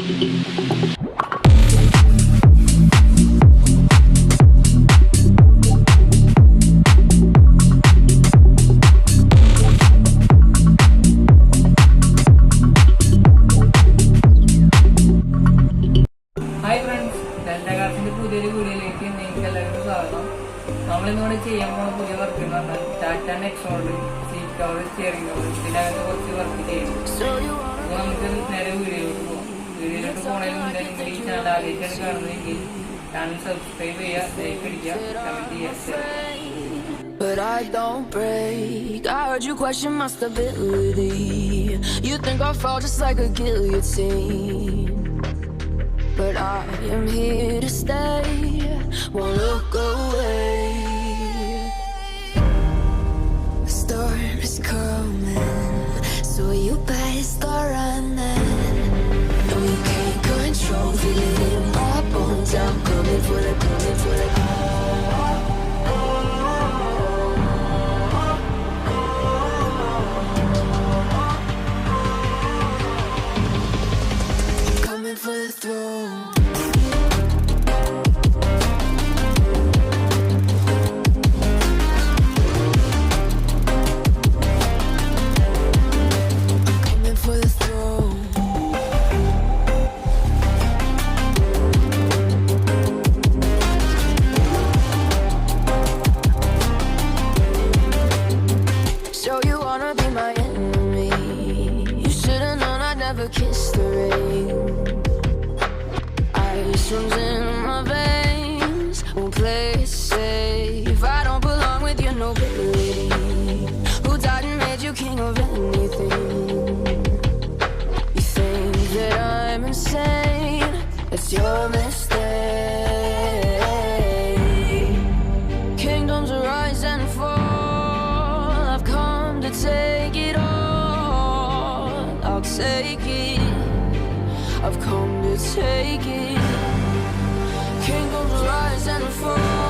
Hi friends, delta കാർസിന്റെ പുതിയൊരു വീഡിയോയിലേക്ക് നിങ്ങൾക്ക് എല്ലാവർക്കും സ്വാഗതം. നമ്മളിന്നിവിടെ ചെയ്യാൻ പോകുന്ന പുതിയ വർക്ക് എന്ന് പറഞ്ഞാൽ ടാറ്റ നെക്സോണിൽ സീറ്റ് കവർ, സ്റ്റിയറിംഗ് കവർ, ഇതിനകത്ത് കുറച്ച് വർക്ക് ചെയ്യും. അപ്പോൾ നമുക്ക് നേരെ വീഡിയോയിലോട്ട് പോകാം. വീഡിയോയിലോട്ട് പോകുന്നതിന് മുന്നേ നിങ്ങൾ ഈ ചാനൽ ആദ്യമായിട്ടാണ് കാണുന്നതെങ്കിൽ ചാനൽ സബ്സ്ക്രൈബ് ചെയ്യുക, ലൈക്ക് അടിക്കുക, കമന്റ് ചെയ്യുക. But I don't break. I heard you question my stability. You think I'll fall just like a guillotine, but I am here to stay. Won't look away. The storm is coming, so you better start running. No, you can't control, feel it in my bones. I'm coming for the, coming for the. Coming for the throne. Kiss the rain. Ice runs in my veins. Won't play it safe. I don't belong with your nobility. Who died and made you king of anything? You think that I'm insane? It's your mistake. Kingdoms rise and fall. I've come to take it all. I'll take it. I've come to take it. Kingdoms rise and fall.